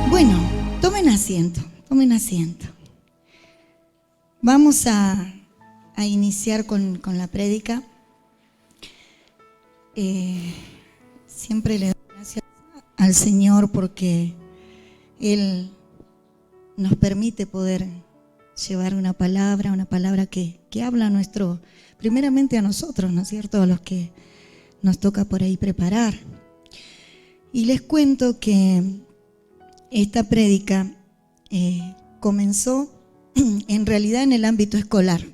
Bueno, tomen asiento, tomen asiento. Vamos a iniciar con la prédica. Siempre le doy gracias al Señor porque Él nos permite poder llevar una palabra que habla primeramente a nosotros, ¿no es cierto? A los que nos toca por ahí preparar. Y les cuento que esta prédica comenzó en realidad en el ámbito escolar.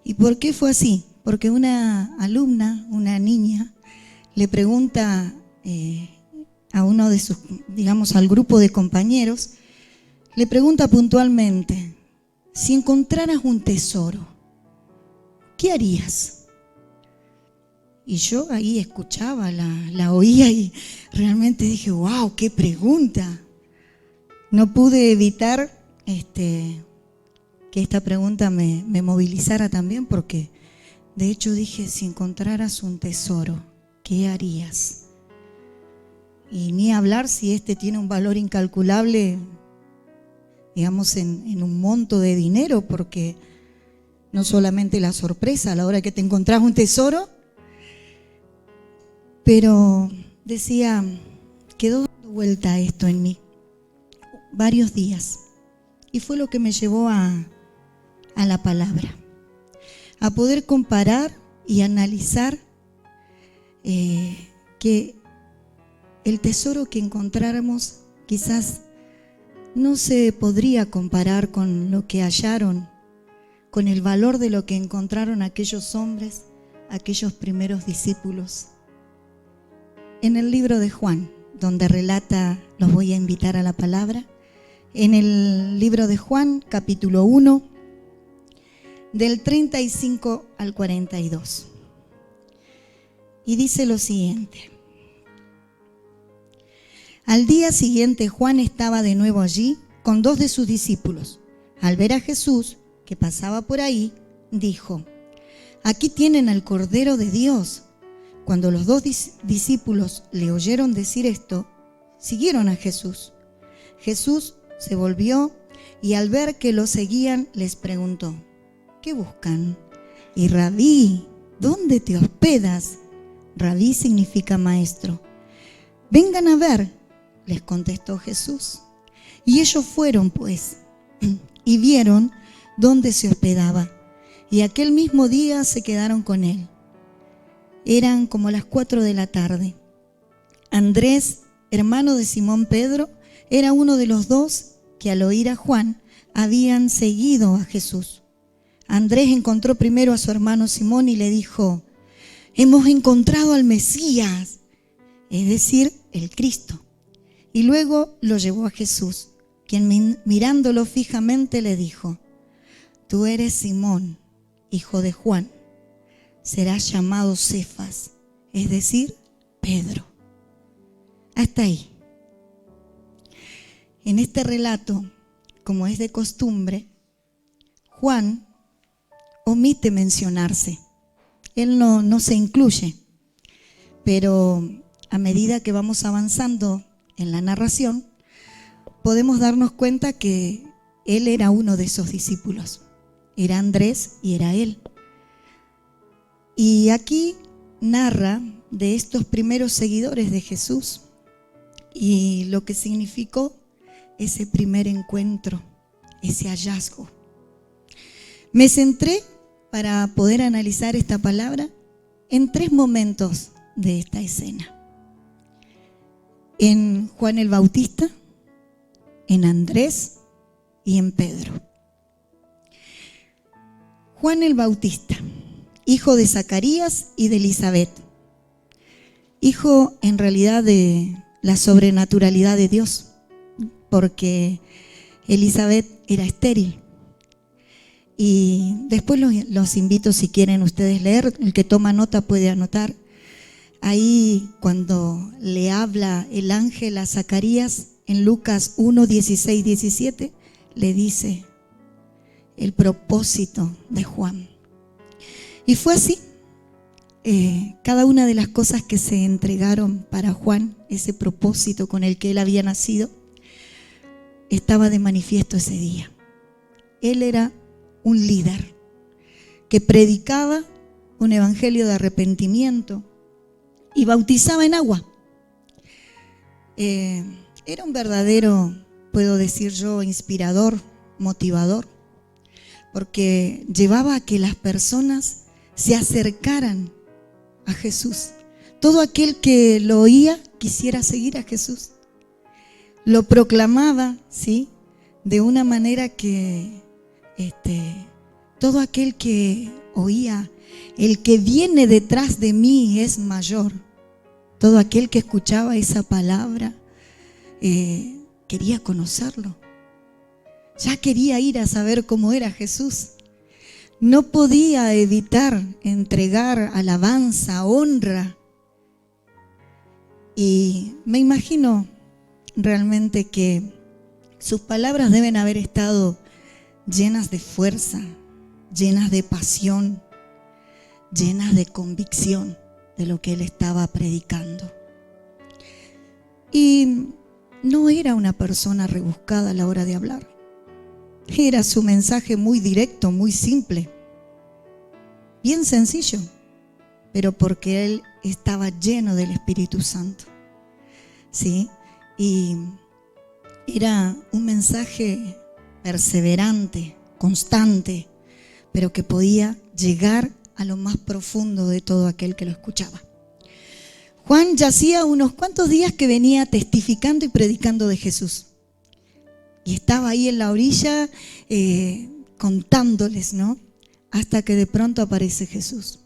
¿Y por qué fue así? Porque una alumna, una niña, le pregunta a uno de sus, digamos, al grupo de compañeros, le pregunta puntualmente: si encontraras un tesoro, ¿qué harías? Y yo ahí escuchaba, la oía y realmente dije, wow, qué pregunta. No pude evitar que esta pregunta me movilizara también, porque de hecho dije, si encontraras un tesoro, ¿qué harías? Y ni hablar si tiene un valor incalculable, digamos, en un monto de dinero, porque no solamente la sorpresa a la hora que te encontrás un tesoro, pero decía, quedó dando vuelta esto en mí varios días, y fue lo que me llevó a la palabra, a poder comparar y analizar que el tesoro que encontráramos quizás no se podría comparar con lo que hallaron, con el valor de lo que encontraron aquellos hombres, aquellos primeros discípulos. En el libro de Juan, donde relata, los voy a invitar a la palabra, en el libro de Juan, capítulo 1, del 35 al 42. Y dice lo siguiente: al día siguiente Juan estaba de nuevo allí con 2 de sus discípulos. Al ver a Jesús, que pasaba por ahí, dijo: aquí tienen al Cordero de Dios. Cuando los 2 discípulos le oyeron decir esto, siguieron a Jesús. Jesús se volvió y al ver que lo seguían, les preguntó: ¿qué buscan? Y Rabí, ¿dónde te hospedas? Rabí significa maestro. Vengan a ver, les contestó Jesús. Y ellos fueron, pues, y vieron dónde se hospedaba. Y aquel mismo día se quedaron con él. Eran como las 4 de la tarde. Andrés, hermano de Simón Pedro, era uno de los 2 que al oír a Juan habían seguido a Jesús. Andrés encontró primero a su hermano Simón y le dijo: hemos encontrado al Mesías, es decir, el Cristo. Y luego lo llevó a Jesús, quien mirándolo fijamente le dijo: tú eres Simón, hijo de Juan. Serás llamado Cefas, es decir, Pedro. Hasta ahí. En este relato, como es de costumbre, Juan omite mencionarse. Él no se incluye, pero a medida que vamos avanzando en la narración, podemos darnos cuenta que él era uno de esos discípulos. Era Andrés y era él. Y aquí narra de estos primeros seguidores de Jesús y lo que significó ese primer encuentro, ese hallazgo. Me centré, para poder analizar esta palabra, en 3 momentos de esta escena: en Juan el Bautista, en Andrés y en Pedro. Juan el Bautista, hijo de Zacarías y de Elizabeth, hijo en realidad de la sobrenaturalidad de Dios, porque Elizabeth era estéril. Y después los invito, si quieren ustedes leer, el que toma nota puede anotar. Ahí cuando le habla el ángel a Zacarías en Lucas 1, 16, 17, le dice: el propósito de Juan. Y fue así. Cada una de las cosas que se entregaron para Juan, ese propósito con el que él había nacido, estaba de manifiesto ese día. Él era un líder que predicaba un evangelio de arrepentimiento y bautizaba en agua. Era un verdadero, puedo decir yo, inspirador, motivador, porque llevaba a que las personas se acercaran a Jesús. Todo aquel que lo oía quisiera seguir a Jesús. Lo proclamaba, ¿sí?, de una manera que todo aquel que oía, el que viene detrás de mí es mayor. Todo aquel que escuchaba esa palabra quería conocerlo. Ya quería ir a saber cómo era Jesús. No podía evitar entregar alabanza, honra. Y me imagino realmente que sus palabras deben haber estado llenas de fuerza, llenas de pasión, llenas de convicción de lo que él estaba predicando. Y no era una persona rebuscada a la hora de hablar. Era su mensaje muy directo, muy simple, bien sencillo, pero porque él estaba lleno del Espíritu Santo, ¿sí? Y era un mensaje perseverante, constante, pero que podía llegar a lo más profundo de todo aquel que lo escuchaba. Juan ya hacía unos cuantos días que venía testificando y predicando de Jesús. Y estaba ahí en la orilla contándoles, ¿no? Hasta que de pronto aparece Jesús.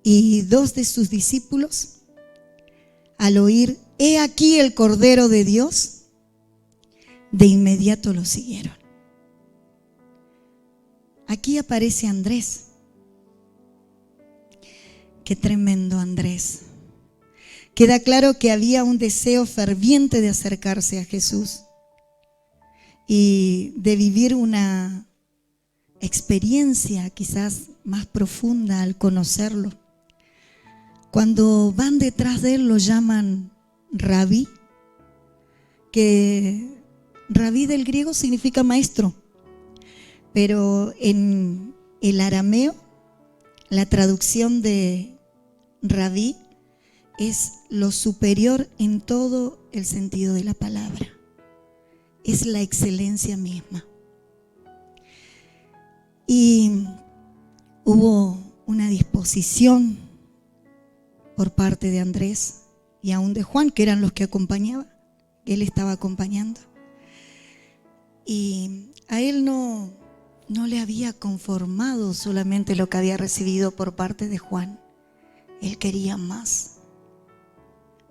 Y dos de sus discípulos, al oír, «He aquí el Cordero de Dios», de inmediato lo siguieron. Aquí aparece Andrés. Qué tremendo Andrés. Queda claro que había un deseo ferviente de acercarse a Jesús y de vivir una experiencia quizás más profunda al conocerlo. Cuando van detrás de él lo llaman Rabí, que Rabí del griego significa maestro, pero en el arameo la traducción de Rabí es lo superior en todo el sentido de la palabra. Es la excelencia misma. Y hubo una disposición por parte de Andrés y aún de Juan, que eran los que acompañaban, que él estaba acompañando. Y a él no le había conformado solamente lo que había recibido por parte de Juan. Él quería más.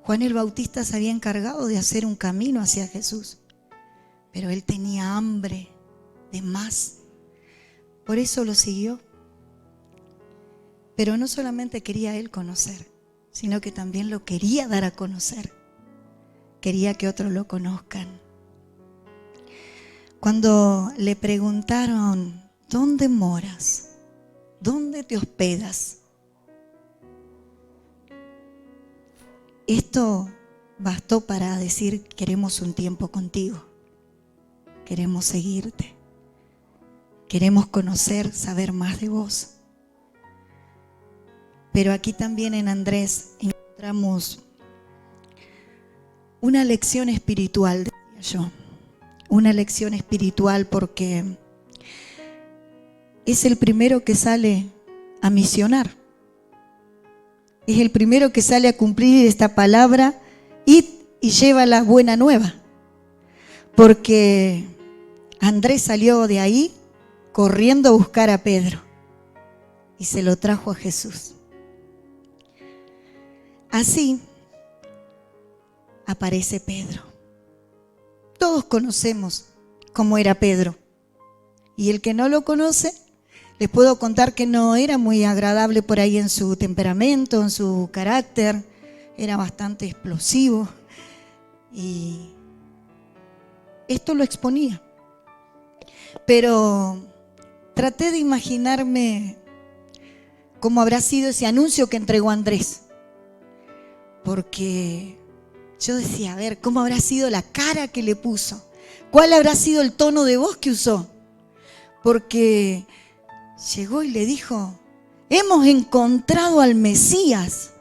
Juan el Bautista se había encargado de hacer un camino hacia Jesús, pero él tenía hambre de más. Por eso lo siguió. Pero no solamente quería él conocer, sino que también lo quería dar a conocer. Quería que otros lo conozcan. Cuando le preguntaron, ¿dónde moras? ¿Dónde te hospedas? Esto bastó para decir, queremos un tiempo contigo. Queremos seguirte. Queremos conocer, saber más de vos. Pero aquí también en Andrés encontramos una lección espiritual, decía yo. Una lección espiritual porque es el primero que sale a misionar. Es el primero que sale a cumplir esta palabra, id y lleva la buena nueva. Porque Andrés salió de ahí corriendo a buscar a Pedro y se lo trajo a Jesús. Así aparece Pedro. Todos conocemos cómo era Pedro. Y el que no lo conoce, les puedo contar que no era muy agradable por ahí en su temperamento, en su carácter. Era bastante explosivo. Y esto lo exponía. pero traté de imaginarme cómo habrá sido ese anuncio que entregó Andrés. Porque yo decía, a ver, ¿cómo habrá sido la cara que le puso? ¿Cuál habrá sido el tono de voz que usó? Porque llegó y le dijo, hemos encontrado al Mesías.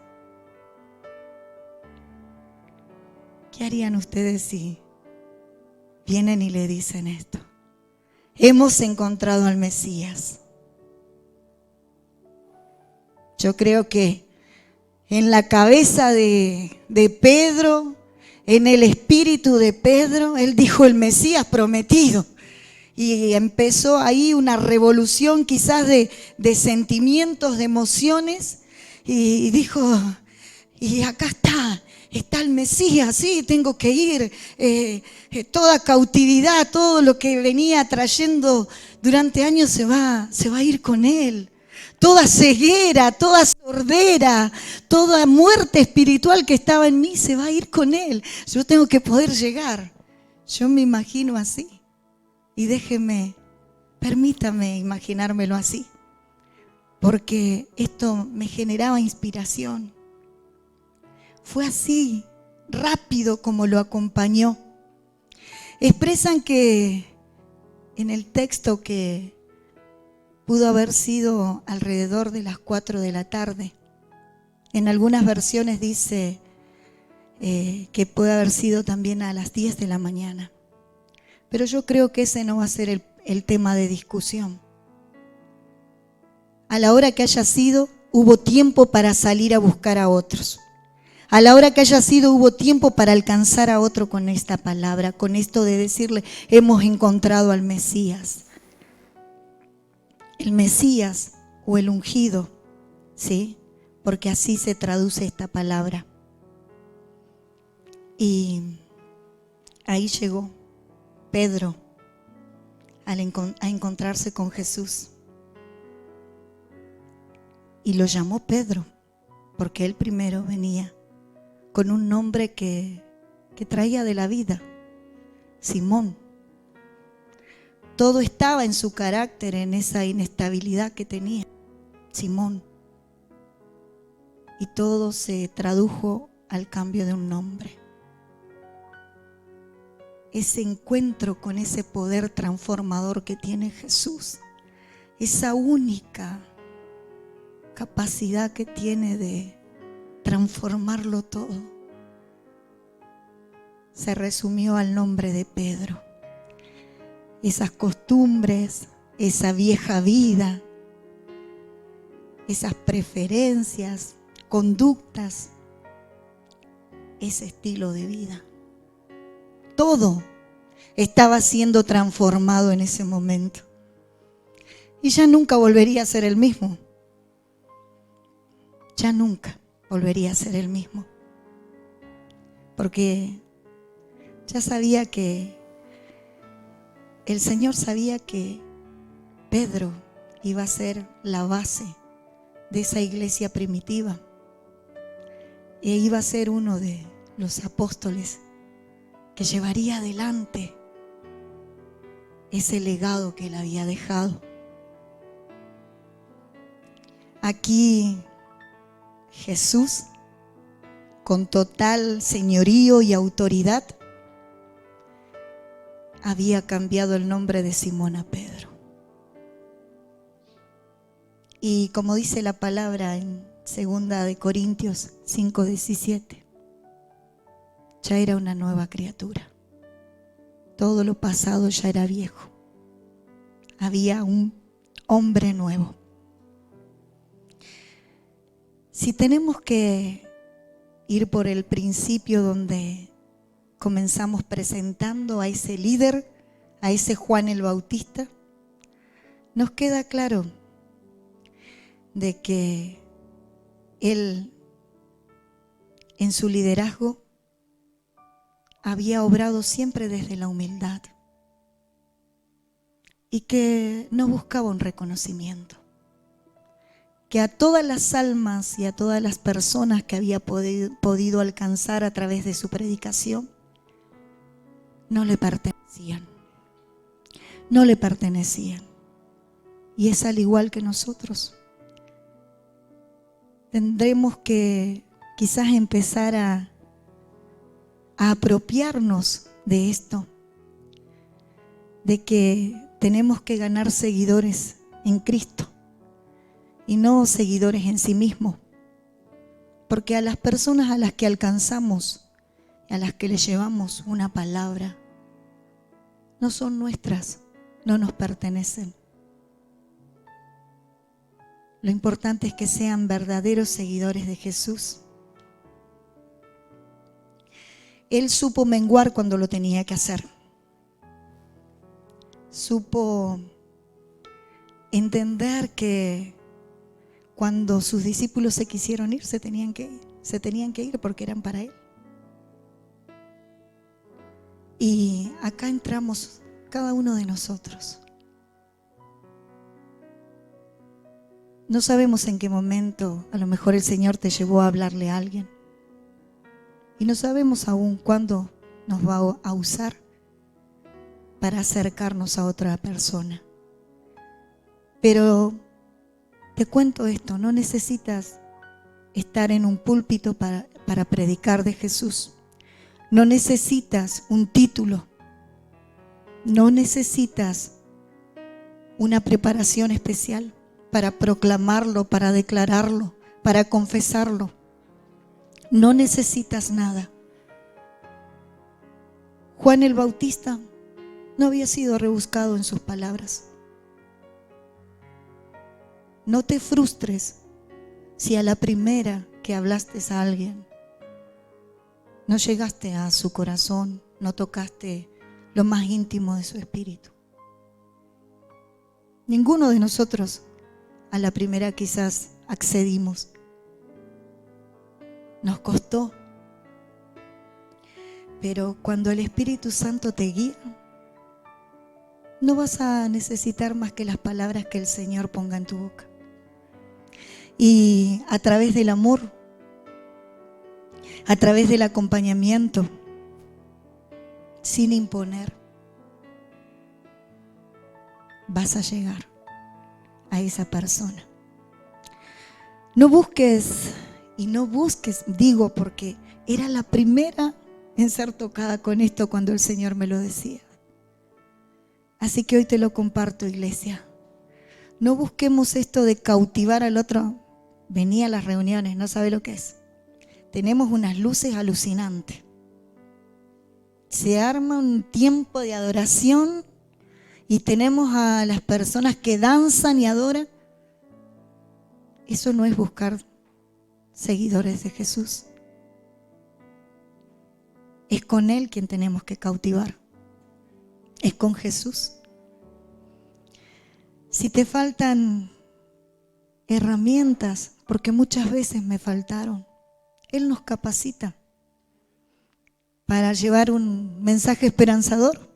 ¿Qué harían ustedes si vienen y le dicen esto? Hemos encontrado al Mesías. Yo creo que en la cabeza de Pedro, en el espíritu de Pedro, él dijo el Mesías prometido. Y empezó ahí una revolución quizás de sentimientos, de emociones. Y dijo, y acá está el Mesías, sí, tengo que ir. Toda cautividad, todo lo que venía trayendo durante años se va a ir con él. Toda ceguera, toda sordera, toda muerte espiritual que estaba en mí se va a ir con él. Yo tengo que poder llegar. Yo me imagino así. Y permítame imaginármelo así. Porque esto me generaba inspiración. Fue así, rápido como lo acompañó. Expresan que en el texto que pudo haber sido alrededor de las 4 de la tarde. En algunas versiones dice que puede haber sido también a las 10 de la mañana. Pero yo creo que ese no va a ser el tema de discusión. A la hora que haya sido, hubo tiempo para salir a buscar a otros. A la hora que haya sido, hubo tiempo para alcanzar a otro con esta palabra, con esto de decirle, hemos encontrado al Mesías. El Mesías o el ungido, ¿sí? Porque así se traduce esta palabra. Y ahí llegó Pedro a encontrarse con Jesús. Y lo llamó Pedro, porque él primero venía con un nombre que traía de la vida, Simón. Todo estaba en su carácter, en esa inestabilidad que tenía, Simón. Y todo se tradujo al cambio de un nombre. Ese encuentro con ese poder transformador que tiene Jesús, esa única capacidad que tiene de transformarlo todo, se resumió al nombre de Pedro. Esas costumbres, esa vieja vida, esas preferencias, conductas, ese estilo de vida. Todo estaba siendo transformado en ese momento. Y ya nunca volvería a ser el mismo. Ya nunca volvería a ser el mismo. Porque ya sabía que el Señor sabía que Pedro iba a ser la base de esa iglesia primitiva. E iba a ser uno de los apóstoles que llevaría adelante ese legado que él había dejado. Aquí Jesús, con total señorío y autoridad, había cambiado el nombre de Simón a Pedro. Y como dice la palabra en 2 Corintios 5:17, ya era una nueva criatura. Todo lo pasado ya era viejo. Había un hombre nuevo. Si tenemos que ir por el principio donde comenzamos presentando a ese líder, a ese Juan el Bautista, nos queda claro de que él en su liderazgo había obrado siempre desde la humildad y que no buscaba un reconocimiento, que a todas las almas y a todas las personas que había podido alcanzar a través de su predicación no le pertenecían. no le pertenecían. Y es al igual que nosotros. Tendremos que quizás empezar a apropiarnos de esto, de que tenemos que ganar seguidores en Cristo y no seguidores en sí mismos. Porque a las personas a las que alcanzamos, a las que les llevamos una palabra, no son nuestras, no nos pertenecen. Lo importante es que sean verdaderos seguidores de Jesús. Él supo menguar cuando lo tenía que hacer. Supo entender que cuando sus discípulos se quisieron ir, se tenían que ir porque eran para Él. Y acá entramos cada uno de nosotros. No sabemos en qué momento a lo mejor el Señor te llevó a hablarle a alguien. Y no sabemos aún cuándo nos va a usar para acercarnos a otra persona. Pero te cuento esto, no necesitas estar en un púlpito para predicar de Jesús. No necesitas un título. No necesitas una preparación especial para proclamarlo, para declararlo, para confesarlo. No necesitas nada. Juan el Bautista no había sido rebuscado en sus palabras. No te frustres si a la primera que hablaste a alguien no llegaste a su corazón, no tocaste lo más íntimo de su espíritu. Ninguno de nosotros a la primera quizás accedimos. Nos costó. Pero cuando el Espíritu Santo te guía, no vas a necesitar más que las palabras que el Señor ponga en tu boca. Y a través del amor, a través del acompañamiento, sin imponer, vas a llegar a esa persona. No busques, digo, porque era la primera en ser tocada con esto cuando el Señor me lo decía. Así que hoy te lo comparto, iglesia. No busquemos esto de cautivar al otro. Venía a las reuniones, no sabe lo que es. Tenemos unas luces alucinantes. Se arma un tiempo de adoración y tenemos a las personas que danzan y adoran. Eso no es buscar seguidores de Jesús. Es con Él quien tenemos que cautivar. Es con Jesús. Si te faltan herramientas, porque muchas veces me faltaron, Él nos capacita para llevar un mensaje esperanzador.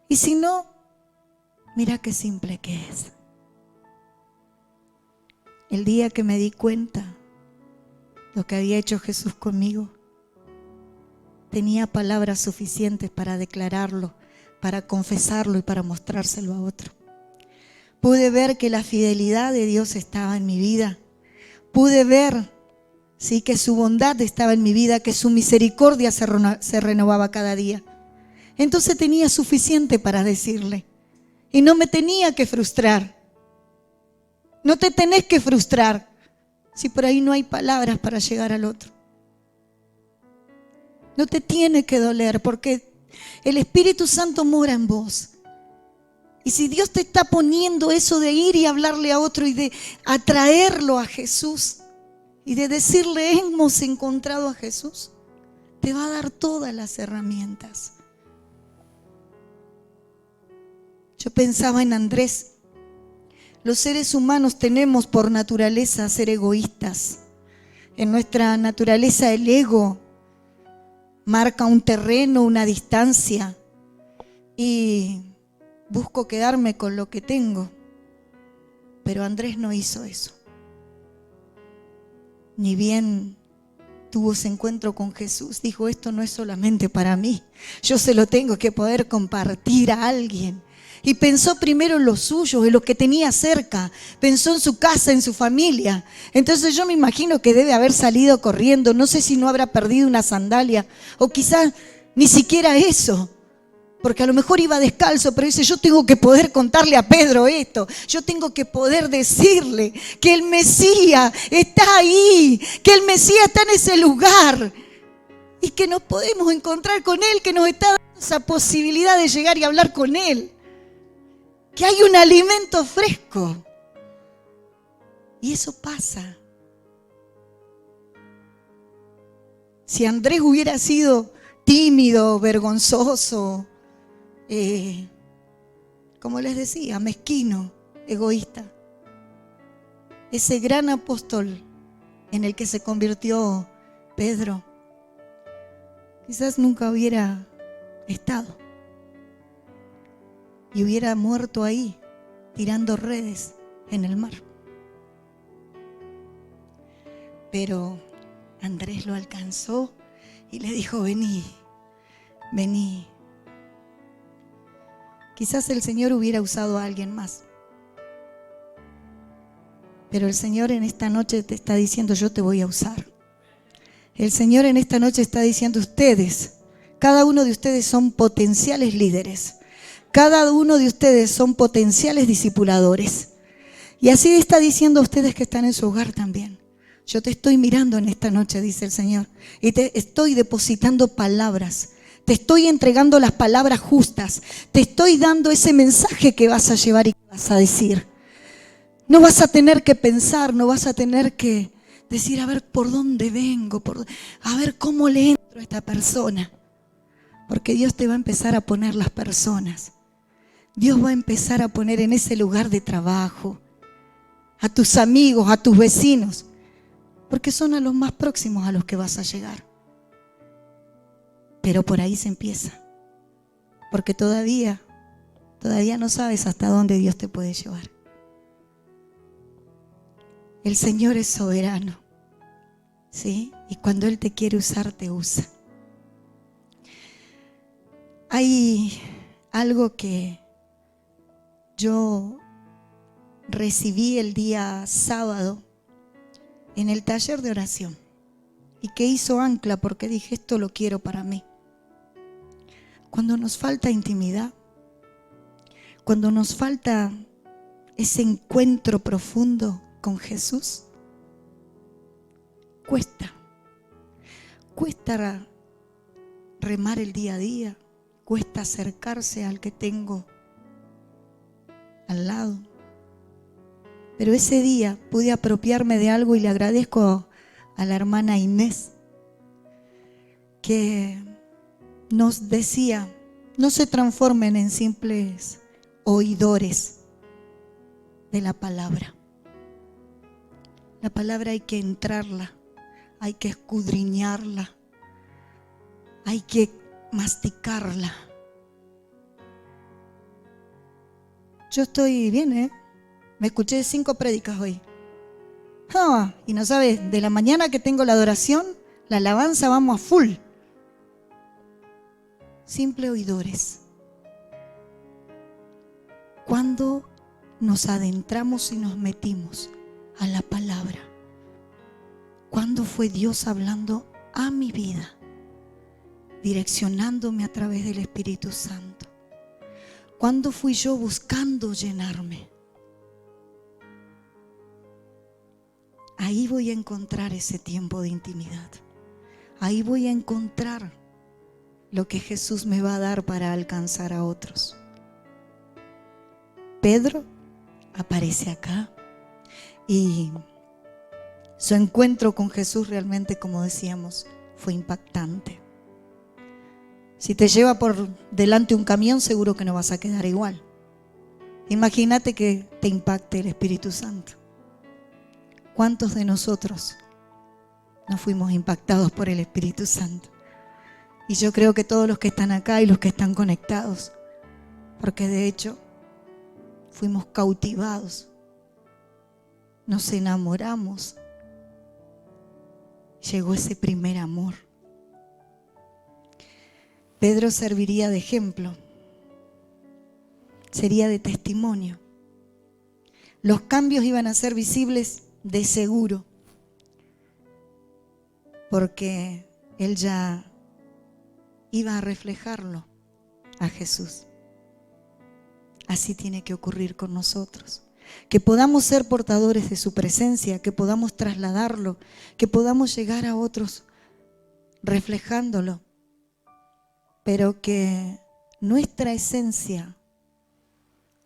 Y si no, mira qué simple que es. El día que me di cuenta lo que había hecho Jesús conmigo, tenía palabras suficientes para declararlo, para confesarlo y para mostrárselo a otro. Pude ver que la fidelidad de Dios estaba en mi vida. Pude ver, sí, que su bondad estaba en mi vida, que su misericordia se renovaba cada día. Entonces tenía suficiente para decirle. Y no me tenía que frustrar. No te tenés que frustrar si por ahí no hay palabras para llegar al otro. No te tiene que doler porque el Espíritu Santo mora en vos. Y si Dios te está poniendo eso de ir y hablarle a otro y de atraerlo a Jesús y de decirle hemos encontrado a Jesús, te va a dar todas las herramientas. Yo pensaba en Andrés. Los seres humanos tenemos por naturaleza ser egoístas. En nuestra naturaleza el ego marca un terreno, una distancia, y busco quedarme con lo que tengo. Pero Andrés no hizo eso. Ni bien tuvo ese encuentro con Jesús, dijo: esto no es solamente para mí, yo se lo tengo que poder compartir a alguien. Y pensó primero en los suyos, en los que tenía cerca. Pensó en su casa, en su familia. Entonces yo me imagino que debe haber salido corriendo. No sé si no habrá perdido una sandalia. O quizás ni siquiera eso. Porque a lo mejor iba descalzo, pero dice, yo tengo que poder contarle a Pedro esto. Yo tengo que poder decirle que el Mesías está ahí. Que el Mesías está en ese lugar. Y que nos podemos encontrar con Él, que nos está dando esa posibilidad de llegar y hablar con Él. Que hay un alimento fresco. Y eso pasa. Si Andrés hubiera sido tímido, vergonzoso, como les decía, mezquino, egoísta, ese gran apóstol en el que se convirtió Pedro, quizás nunca hubiera estado. Y hubiera muerto ahí, tirando redes en el mar. Pero Andrés lo alcanzó y le dijo, vení, vení. Quizás el Señor hubiera usado a alguien más. Pero el Señor en esta noche te está diciendo, yo te voy a usar. El Señor en esta noche está diciendo, ustedes, cada uno de ustedes son potenciales líderes. Cada uno de ustedes son potenciales discipuladores. Y así está diciendo a ustedes que están en su hogar también. Yo te estoy mirando en esta noche, dice el Señor, y te estoy depositando palabras. Te estoy entregando las palabras justas. Te estoy dando ese mensaje que vas a llevar y que vas a decir. No vas a tener que pensar, no vas a tener que decir, a ver por dónde vengo, a ver cómo le entro a esta persona. Porque Dios te va a empezar a poner las personas. Dios va a empezar a poner en ese lugar de trabajo a tus amigos, a tus vecinos, porque son a los más próximos a los que vas a llegar. Pero por ahí se empieza, porque todavía no sabes hasta dónde Dios te puede llevar. El Señor es soberano, ¿sí? Y cuando Él te quiere usar, te usa. Hay algo que yo recibí el día sábado en el taller de oración y que hizo ancla porque dije, esto lo quiero para mí. Cuando nos falta intimidad, cuando nos falta ese encuentro profundo con Jesús, cuesta remar el día a día, cuesta acercarse al que tengo al lado. Pero ese día pude apropiarme de algo y le agradezco a la hermana Inés que nos decía, no se transformen en simples oidores de la palabra. La palabra hay que entrarla, hay que escudriñarla, hay que masticarla. Yo estoy bien, me escuché 5 prédicas hoy. Y no sabes, de la mañana que tengo la adoración, la alabanza, vamos a full. Simple oidores. Cuando nos adentramos y nos metimos a la palabra, ¿cuándo fue Dios hablando a mi vida, direccionándome a través del Espíritu Santo? ¿Cuándo fui yo buscando llenarme? Ahí voy a encontrar ese tiempo de intimidad. Ahí voy a encontrar lo que Jesús me va a dar para alcanzar a otros. Pedro aparece acá y su encuentro con Jesús realmente, como decíamos, fue impactante. Si te lleva por delante un camión, seguro que no vas a quedar igual. Imagínate que te impacte el Espíritu Santo. ¿Cuántos de nosotros no fuimos impactados por el Espíritu Santo? Y yo creo que todos los que están acá y los que están conectados, porque de hecho fuimos cautivados, nos enamoramos, llegó ese primer amor. Pedro serviría de ejemplo. sería de testimonio. Los cambios iban a ser visibles de seguro, porque él ya iba a reflejarlo a Jesús. Así tiene que ocurrir con nosotros. Que podamos ser portadores de su presencia, que podamos trasladarlo, que podamos llegar a otros reflejándolo, pero que nuestra esencia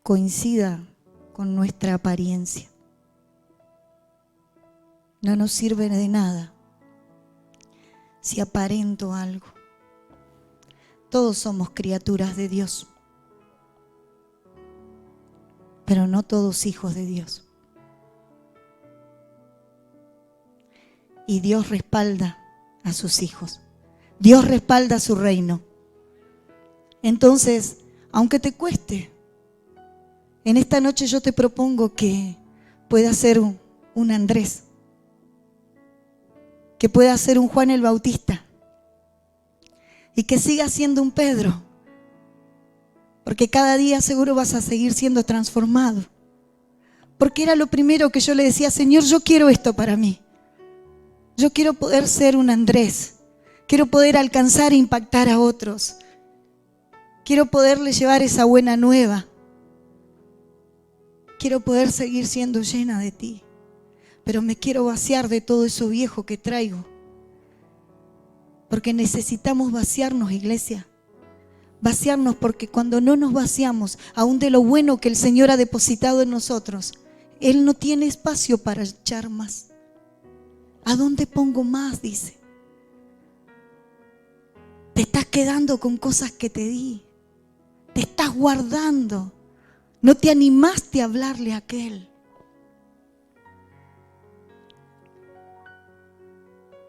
coincida con nuestra apariencia. No nos sirve de nada si aparento algo. Todos somos criaturas de Dios, pero no todos hijos de Dios. Y Dios respalda a sus hijos. Dios respalda su reino. Entonces, aunque te cueste, en esta noche yo te propongo que puedas ser un Andrés, que puedas ser un Juan el Bautista y que sigas siendo un Pedro, porque cada día seguro vas a seguir siendo transformado. Porque era lo primero que yo le decía: Señor, yo quiero esto para mí. Yo quiero poder ser un Andrés. Quiero poder alcanzar e impactar a otros. Quiero poderle llevar esa buena nueva. Quiero poder seguir siendo llena de ti. Pero me quiero vaciar de todo eso viejo que traigo. Porque necesitamos vaciarnos, iglesia. Vaciarnos, porque cuando no nos vaciamos aún de lo bueno que el Señor ha depositado en nosotros, Él no tiene espacio para echar más. ¿A dónde pongo más? Dice. Te estás quedando con cosas que te di. Te estás guardando. No te animaste a hablarle a aquel.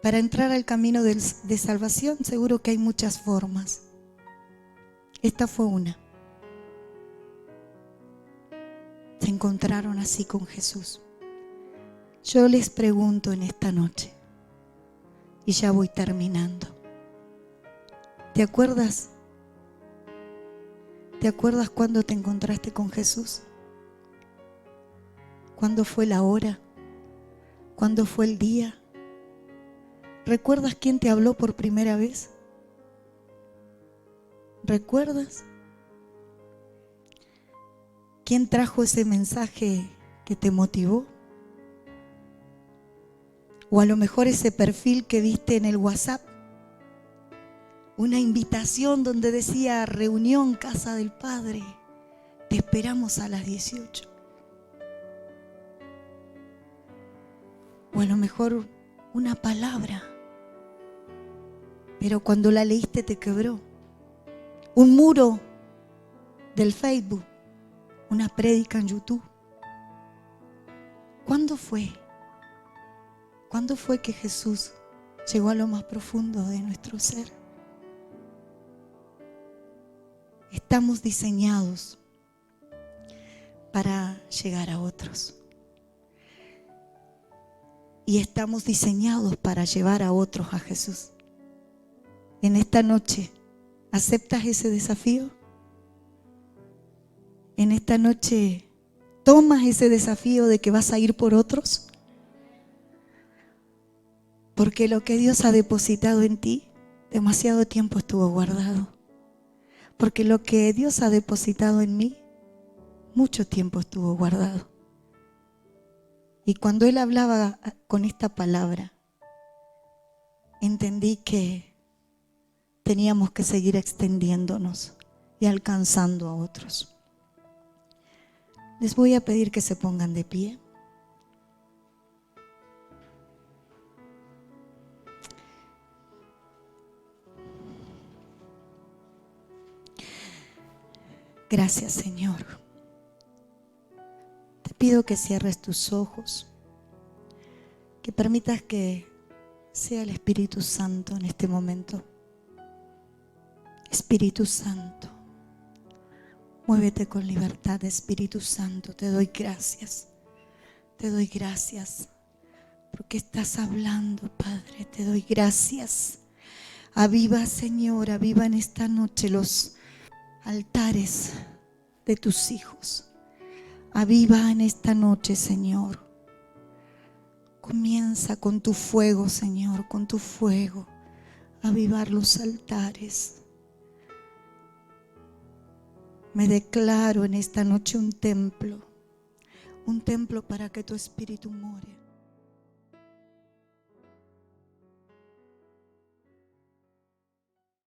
Para entrar al camino de salvación, seguro que hay muchas formas. Esta fue una. Se encontraron así con Jesús. Yo les pregunto en esta noche, y ya voy terminando. ¿Te acuerdas? ¿Te acuerdas cuando te encontraste con Jesús? ¿Cuándo fue la hora? ¿Cuándo fue el día? ¿Recuerdas quién te habló por primera vez? ¿Recuerdas? ¿Quién trajo ese mensaje que te motivó? O a lo mejor ese perfil que viste en el WhatsApp. Una invitación donde decía: reunión Casa del Padre. Te esperamos a las 18. O a lo mejor una palabra. Pero cuando la leíste te quebró. Un muro del Facebook, una prédica en YouTube. ¿Cuándo fue? ¿Cuándo fue que Jesús llegó a lo más profundo de nuestro ser? Estamos diseñados para llegar a otros. Y estamos diseñados para llevar a otros a Jesús. En esta noche, ¿aceptas ese desafío? En esta noche, ¿tomas ese desafío de que vas a ir por otros? Porque lo que Dios ha depositado en ti, demasiado tiempo estuvo guardado. Porque lo que Dios ha depositado en mí, mucho tiempo estuvo guardado. Y cuando Él hablaba con esta palabra, entendí que teníamos que seguir extendiéndonos y alcanzando a otros. Les voy a pedir que se pongan de pie. Gracias, Señor. Te pido que cierres tus ojos, que permitas que sea el Espíritu Santo en este momento. Espíritu Santo, muévete con libertad, Espíritu Santo. Te doy gracias. Te doy gracias porque estás hablando, Padre. Te doy gracias. Aviva, Señor, aviva en esta noche los altares de tus hijos. Aviva en esta noche, Señor. Comienza con tu fuego, Señor, con tu fuego, a avivar los altares. Me declaro en esta noche un templo para que tu espíritu more.